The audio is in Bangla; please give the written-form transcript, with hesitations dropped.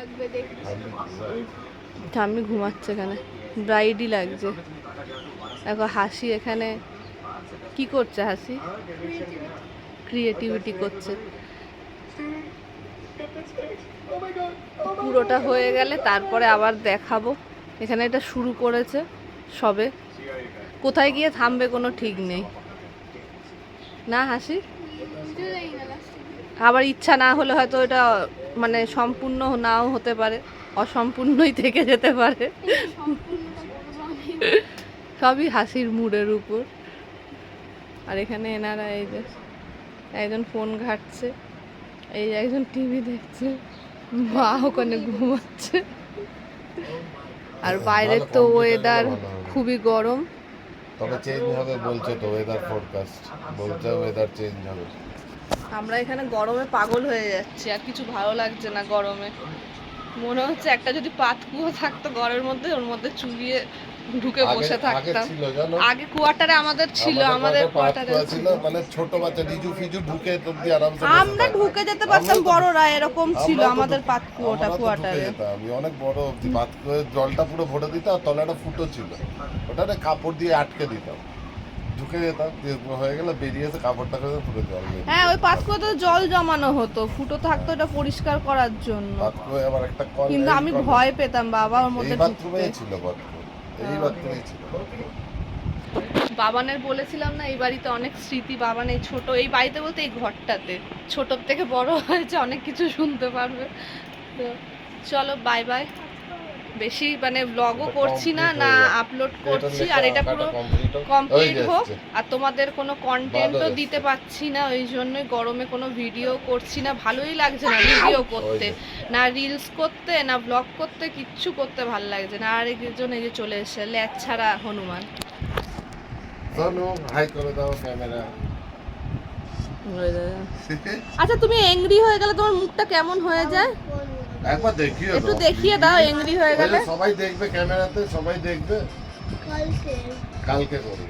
লাগবে দেখছি। ঠাম্মি ঘুমাচ্ছে এখানে, ব্রাইডই লাগছে। দেখো হাসি এখানে কি করছে, হাসি ক্রিয়েটিভিটি করছে। পুরোটা হয়ে গেলে তারপরে আবার দেখাবো। এখানে এটা শুরু করেছে সবে, কোথায় গিয়ে থামবে কোনো ঠিক নেই না হাসি। আবার ইচ্ছা না হলে হয়তো এটা মানে সম্পূর্ণ নাও হতে পারে, অসম্পূর্ণই থেকে যেতে পারে। সবই হাসির মুডের উপর। আর এখানে এনারা এই যে একজন ফোন ঘাঁটছে, এই একজন টিভি দেখছে, মা ওখানে ঘুমাচ্ছে। আর বাইরের তো ওয়েদার খুবই গরম। তবে চেঞ্জ হবে বলছে তো, ওয়েদার ফোরকাস্ট বলছে ওয়েদার চেঞ্জ হবে। আমরা এখানে গরমে পাগল হয়ে যাচ্ছি, আর কিছু ভালো লাগছে না গরমে। মনে হচ্ছে একটা যদি পাতকুয়ো থাকতো ঘরের মধ্যে, ওর মধ্যে চুবিয়ে ঢুকে বসে থাকতাম। আগে কোয়ার্টারে আমাদের ছিল, আমাদের কোয়ার্টারে ছিল মানে ছোট বাচ্চা ডিজু ফিজু ঢুকে তো আরামসে আমরা ঢুকে যেতে পারতাম, বড়রা এরকম ছিল আমাদের পাতকুয়োটা কোয়ার্টারে। আমি অনেক বড় পাতকুয়োর জলটা পুরো ভরে দিতাম, আর তলে একটা ফুটো ছিল, ওটাতে কাপড় দিয়ে আটকে দিতাম, ঢুকে যেতাম, হয়ে গেলে বেরিয়ে এসে কাপড়টা করে পুরো জল। হ্যাঁ, ওই পাতকুয়োতে জল জমানো হতো, ফুটো থাকতো এটা পরিষ্কার করার জন্য। পাতকুয়ো আবার একটা কল, কিন্তু আমি ভয় পেতাম বাবা ওর মধ্যে ঢুকতে। বাথরুমেই ছিল পাতকুয়ো, এই বাথরুমেই ছিল। বাবানের বলেছিলাম না এই বাড়িতে অনেক স্মৃতি। বাবান এই ছোট এই বাড়িতে বলতে এই ঘরটাতে ছোটর থেকে বড় হয়েছে, অনেক কিছু শুনতে পারবে। তো চলো বাই বাই। বেশি মানে ব্লগও করছি না, না আপলোড করছি, আর এটা পুরো কমপ্লিট হোক। আর তোমাদের কোনো কন্টেন্টও দিতে পারছি না, ওই জন্যই গরমে কোনো ভিডিও করছি না। ভালোই লাগছে না ভিডিও করতে, না রিলস করতে, না ব্লগ করতে, কিচ্ছু করতে ভালো লাগছে না। আর একজন এই যে চলে এসেছে ল্যাচ ছাড়া হনুমান। হাই করে দাও ক্যামেরা। আচ্ছা, তুমি এংরি হয়ে গেলে তোমার মুখটা কেমন হয়ে যায়? একবার দেখিও, একটু দেখিয়ে দাও এংরি হয়ে গেলে। সবাই দেখবে ক্যামেরাতে, সবাই দেখবে। কালকে করবে।